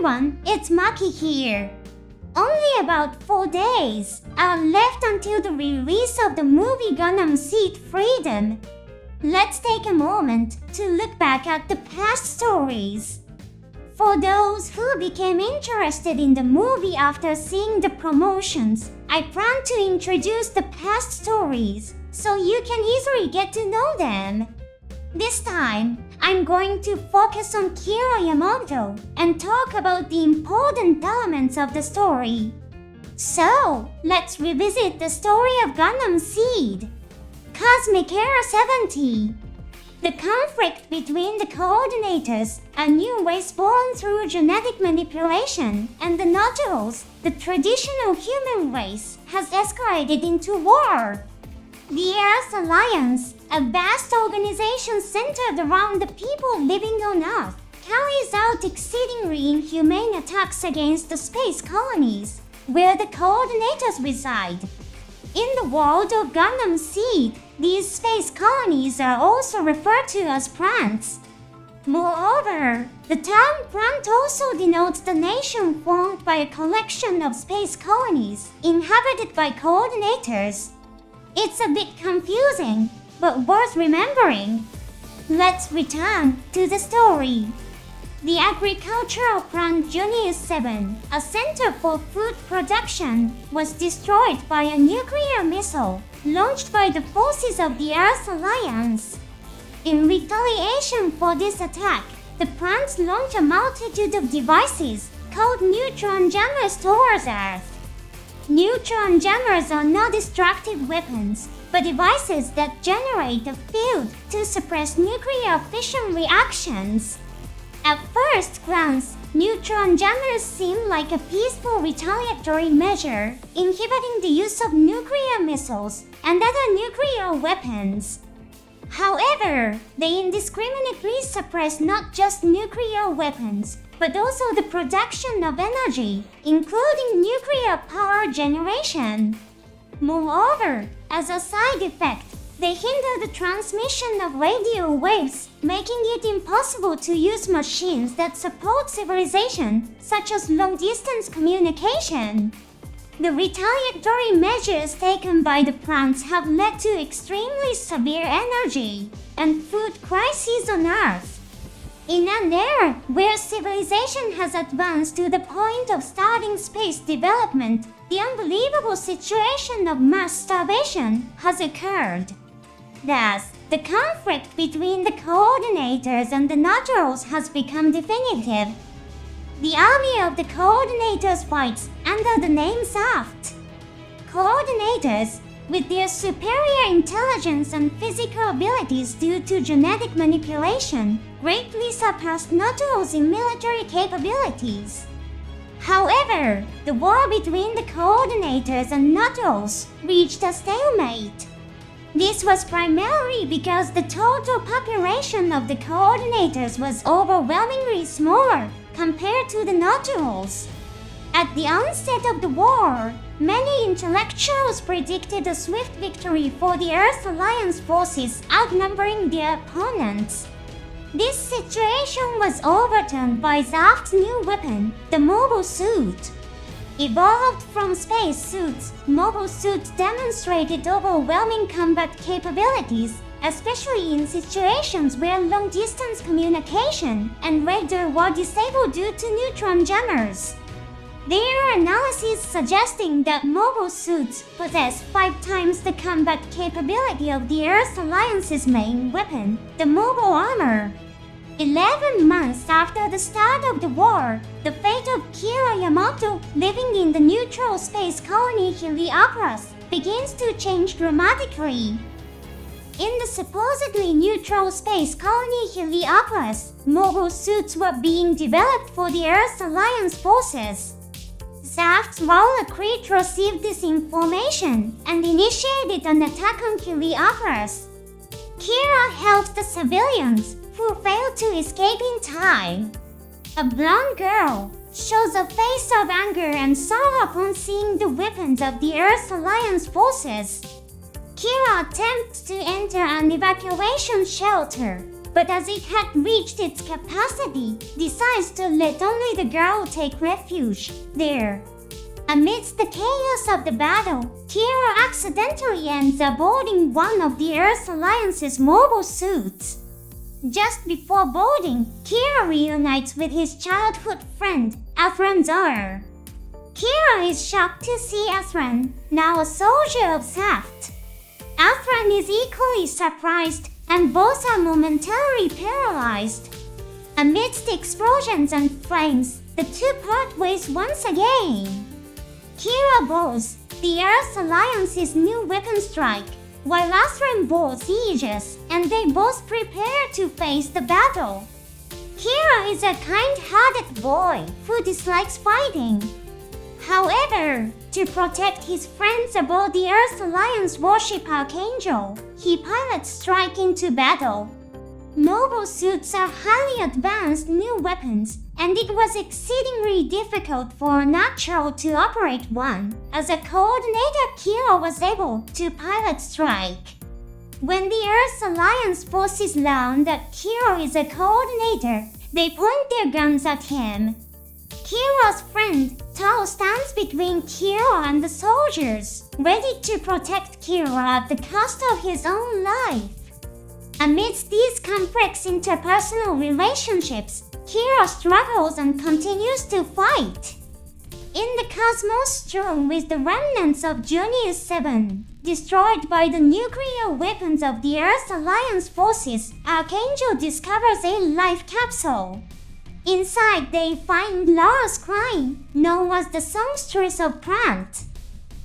everyone, it's Maki here. Only about 4 days are left until the release of the movie Gundam Seed Freedom. Let's take a moment to look back at the past stories. For those who became interested in the movie after seeing the promotions, I plan to introduce the past stories so you can easily get to know them. This time, I'm going to focus on Kira Yamato and talk about the important elements of the story. So, let's revisit the story of Gundam Seed. Cosmic Era 70. The conflict between the coordinators, a new race born through genetic manipulation, and the Naturals, the traditional human race, has escalated into war. The Earth Alliance, a vast organization centered around the people living on Earth, carries out exceedingly inhumane attacks against the space colonies, where the coordinators reside. In the world of Gundam Seed, these space colonies are also referred to as plants. Moreover, the term plant also denotes the nation formed by a collection of space colonies inhabited by coordinators. It's a bit confusing, but worth remembering. Let's return to the story. The agricultural plant Junius 7, a center for food production, was destroyed by a nuclear missile launched by the forces of the Earth Alliance. In retaliation for this attack, the plants launched a multitude of devices called neutron jammers towards Earth. Neutron jammers are not destructive weapons, but devices that generate a field to suppress nuclear fission reactions. At first glance, neutron jammers seem like a peaceful retaliatory measure, inhibiting the use of nuclear missiles and other nuclear weapons. However, they indiscriminately suppress not just nuclear weapons, but also the production of energy, including nuclear power generation. Moreover, as a side effect, they hinder the transmission of radio waves, making it impossible to use machines that support civilization, such as long-distance communication. The retaliatory measures taken by the plants have led to extremely severe energy and food crises on Earth. In an era where civilization has advanced to the point of starting space development, the unbelievable situation of mass starvation has occurred. Thus, the conflict between the coordinators and the Naturals has become definitive. The army of the coordinators fights under the name Saft. Coordinators, with their superior intelligence and physical abilities due to genetic manipulation, greatly surpassed Naturals in military capabilities. However, the war between the coordinators and Naturals reached a stalemate. This was primarily because the total population of the coordinators was overwhelmingly smaller compared to the Naturals. At the onset of the war, many intellectuals predicted a swift victory for the Earth Alliance forces outnumbering their opponents. This situation was overturned by Zaft's new weapon, the mobile suit. Evolved from space suits, mobile suits demonstrated overwhelming combat capabilities, especially in situations where long-distance communication and radar were disabled due to neutron jammers. There are analyses suggesting that mobile suits possess 5 times the combat capability of the Earth Alliance's main weapon, the mobile armor. 11 months after the start of the war, the fate of Kira Yamato, living in the neutral space colony Heliopolis, begins to change dramatically. In the supposedly neutral space colony Heliopolis, mobile suits were being developed for the Earth Alliance forces. Zaft's Lawler Creed received this information and initiated an attack on Heliopolis. Kira helped the civilians, who failed to escape in time. A blonde girl shows a face of anger and sorrow upon seeing the weapons of the Earth Alliance forces. Kira attempts to enter an evacuation shelter, but as it had reached its capacity, decides to let only the girl take refuge there. Amidst the chaos of the battle, Kira accidentally ends up boarding one of the Earth Alliance's mobile suits. Just before boarding, Kira reunites with his childhood friend, Athran Zar. Kira is shocked to see Athran, now a soldier of Saft. Athran is equally surprised, and both are momentarily paralyzed. Amidst explosions and flames, the two part ways once again. Kira boards the Earth Alliance's new weapon strike, while Athran boards Aegis, and they both prepare to face the battle. Kira is a kind-hearted boy who dislikes fighting. However, to protect his friends aboard the Earth Alliance warship Archangel, he pilots Strike into battle. Mobile suits are highly advanced new weapons, and it was exceedingly difficult for a natural to operate one. As a coordinator, Kira was able to pilot Strike. When the Earth Alliance forces learn that Kira is a coordinator, they point their guns at him. Kira's friend, Tao, stands between Kira and the soldiers, ready to protect Kira at the cost of his own life. Amidst these complex interpersonal relationships, Kira struggles and continues to fight. In the cosmos strewn with the remnants of Junior 7, destroyed by the nuclear weapons of the Earth Alliance forces, Archangel discovers a life capsule. Inside, they find Laura's Klein, known as the songstress of Plant.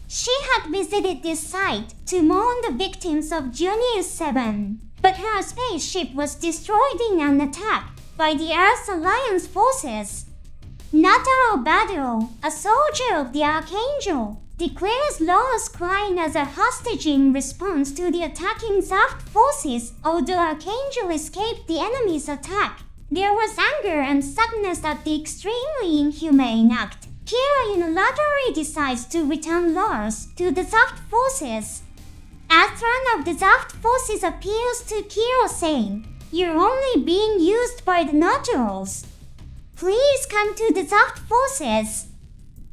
She had visited this site to mourn the victims of Junior 7, but her spaceship was destroyed in an attack by the Earth Alliance forces. Nataro Badro, a soldier of the Archangel, declares Laura's Klein as a hostage in response to the attacking Zaft forces. Although Archangel escaped the enemy's attack, there was anger and sadness at the extremely inhumane act. Kira unilaterally decides to return Lars to the Zaft forces. Athran of the Zaft forces appeals to Kira saying, "You're only being used by the Naturals. Please come to the Zaft forces."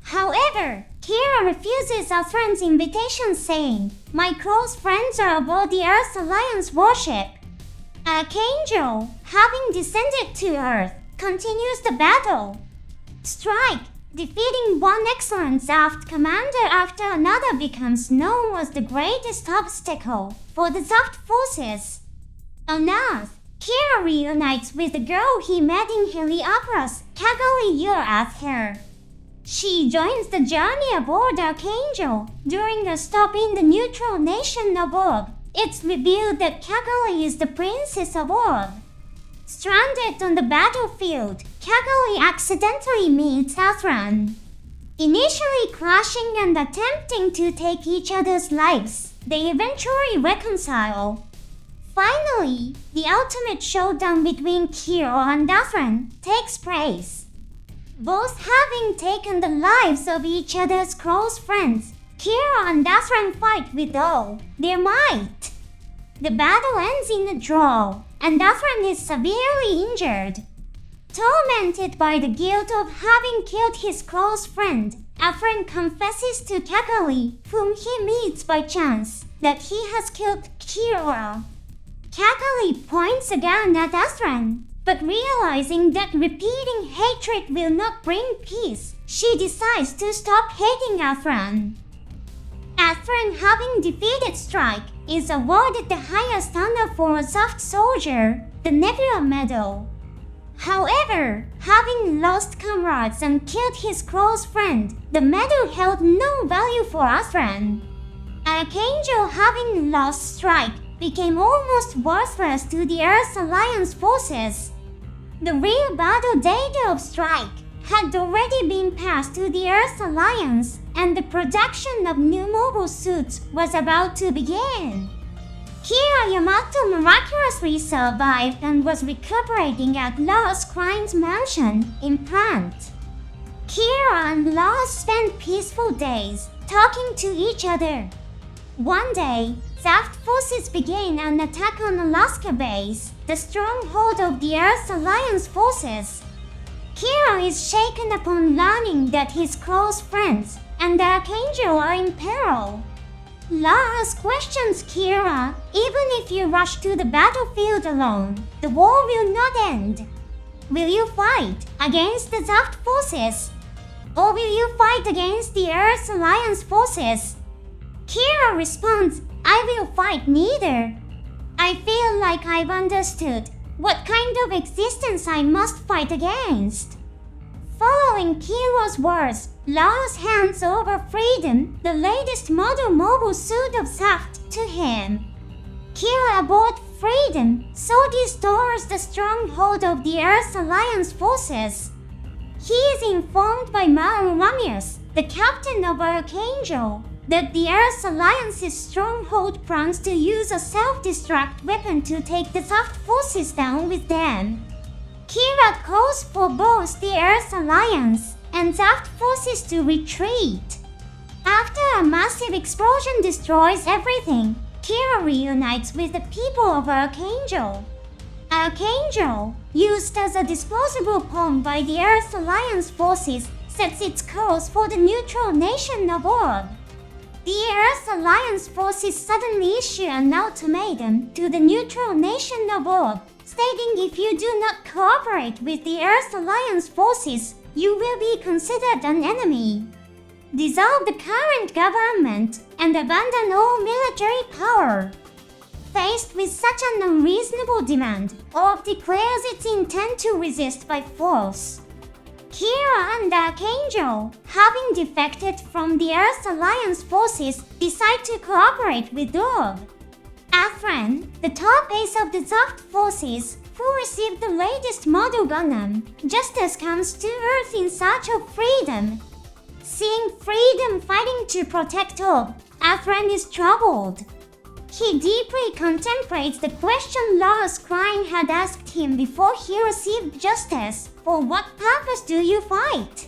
However, Kira refuses Athran's invitation saying, "My close friends are aboard the Earth Alliance warship." Archangel, having descended to Earth, continues the battle. Strike, defeating one excellent Zaft commander after another, becomes known as the greatest obstacle for the Zaft forces. On Earth, Kira reunites with the girl he met in Heliopolis, Kagali Urathher. She joins the journey aboard Archangel during a stop in the neutral nation of Orb. It's revealed that Kagali is the princess of Orb. Stranded on the battlefield, Kagali accidentally meets Athran. Initially clashing and attempting to take each other's lives, they eventually reconcile. Finally, the ultimate showdown between Kira and Athran takes place. Both having taken the lives of each other's close friends, Kira and Athran fight with all their might. The battle ends in a draw, and Athran is severely injured. Tormented by the guilt of having killed his close friend, Athran confesses to Kagali, whom he meets by chance, that he has killed Kira. Kagali points a gun at Athran, but realizing that repeating hatred will not bring peace, she decides to stop hating Athran. Athran, having defeated Strike, is awarded the highest honor for a Zaft soldier, the Nebula Medal. However, having lost comrades and killed his close friend, the medal held no value for Athran. Archangel, having lost Strike, became almost worthless to the Earth Alliance forces. The real battle data of Strike had already been passed to the Earth Alliance, and the production of new mobile suits was about to begin. Kira Yamato miraculously survived and was recuperating at Lars Klein's mansion in Plant. Kira and Lars spent peaceful days talking to each other. One day, Zaft forces began an attack on Alaska base, the stronghold of the Earth's Alliance forces. Kira is shaken upon learning that his close friends and the Archangel are in peril. Lars questions Kira, even if you rush to the battlefield alone, the war will not end. Will you fight against the Zaft forces? Or will you fight against the Earth's Alliance forces? Kira responds, I will fight neither. I feel like I've understood what kind of existence I must fight against. Following Kira's words, Lars hands over Freedom, the latest model mobile suit of Zaft, to him. Kira aboard Freedom sorties towards the stronghold of the Earth's Alliance forces. He is informed by Ramirez, the captain of Archangel, that the Earth's Alliance's stronghold plans to use a self-destruct weapon to take the Zaft forces down with them. Kira calls for both the Earth's Alliance and Zaft forces to retreat. After a massive explosion destroys everything, Kira reunites with the people of Archangel. Archangel, used as a disposable pawn by the Earth's Alliance forces, sets its course for the neutral nation of Orb. The Earth's Alliance forces suddenly issue an ultimatum to the neutral nation of Orb, stating if you do not cooperate with the Earth's Alliance forces, you will be considered an enemy. Dissolve the current government and abandon all military power. Faced with such an unreasonable demand, Orb declares its intent to resist by force. Kira and Archangel, having defected from the Earth's Alliance forces, decide to cooperate with Orb. Afran, the top ace of the Zaft forces, who received the latest model Gundam, Justice comes to Earth in search of Freedom. Seeing Freedom fighting to protect Orb, Afran is troubled. He deeply contemplates the question Lars Klein had asked him before he received Justice. For what purpose do you fight?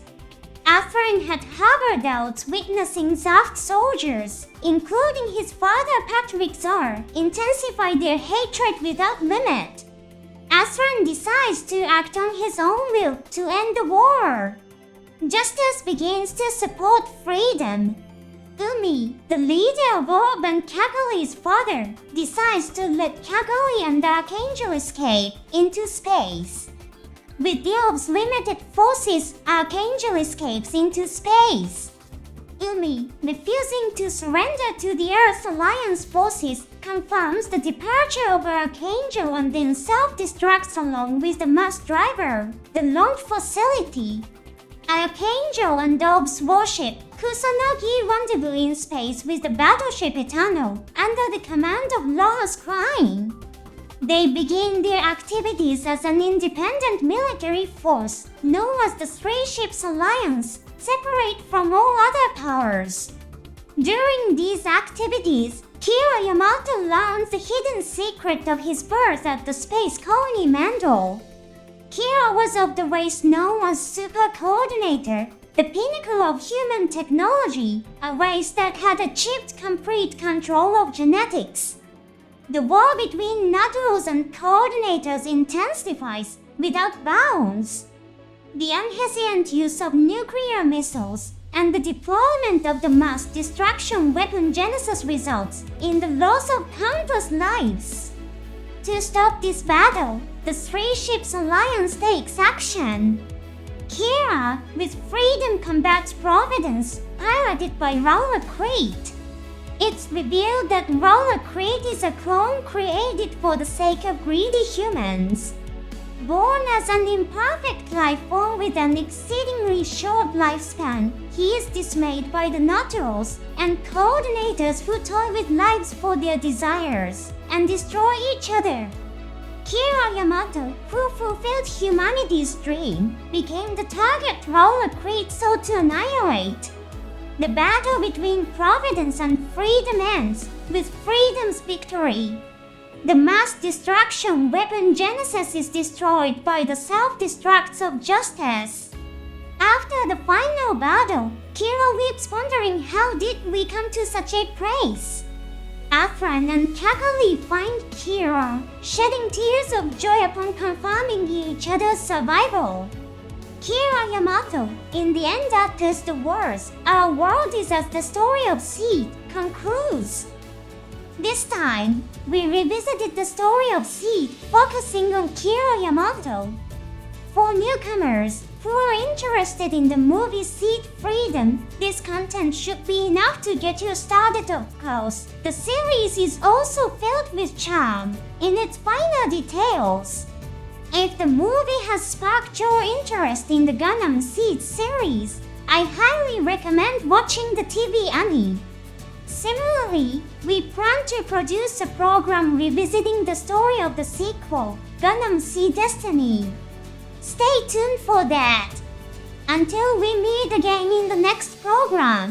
Afran had harbored doubts witnessing Zaft soldiers, including his father Patrick Zar, intensify their hatred without limit. Afran decides to act on his own will to end the war. Justice begins to support Freedom. Umi, the leader of Orb and Kagali's father, decides to let Kagali and Archangel escape into space. With the Orb's limited forces, Archangel escapes into space. Umi, refusing to surrender to the Earth's Alliance forces, confirms the departure of Archangel and then self-destructs along with the mass driver, the launch facility. Archangel and Orb's warship, Kusanagi, rendezvous in space with the battleship Eternal under the command of Lars Klein. They begin their activities as an independent military force known as the Three Ships Alliance, separate from all other powers. During these activities, Kira Yamato learns the hidden secret of his birth at the space colony Mandal. Kira was of the race known as Super Coordinator, the pinnacle of human technology, a race that had achieved complete control of genetics. The war between naturals and coordinators intensifies without bounds. The unhesitant use of nuclear missiles and the deployment of the mass destruction weapon Genesis results in the loss of countless lives. To stop this battle, the Three Ships Alliance takes action. Kira, with Freedom, combats Providence, piloted by Roller Crate. It's revealed that Roller Crate is a clone created for the sake of greedy humans. Born as an imperfect life form with an exceedingly short lifespan, he is dismayed by the naturals and coordinators who toy with lives for their desires and destroy each other. Kira Yamato, who fulfilled humanity's dream, became the target Roller Crate sought to annihilate. The battle between Providence and Freedom ends with Freedom's victory. The mass destruction weapon Genesis is destroyed by the self-destructs of Justice. After the final battle, Kira weeps, wondering how did we come to such a place. Afran and Kakali find Kira, shedding tears of joy upon confirming each other's survival. Kira Yamato, in the end utters the words, "Our world is as the story of Seed," concludes. This time, we revisited the story of Seed, focusing on Kira Yamato. For newcomers who are interested in the movie Seed Freedom, this content should be enough to get you started, of course. The series is also filled with charm in its finer details. If the movie has sparked your interest in the Gundam Seed series, I highly recommend watching the TV anime. Similarly, we plan to produce a program revisiting the story of the sequel, Gundam Seed Destiny. Stay tuned for that. Until we meet again in the next program.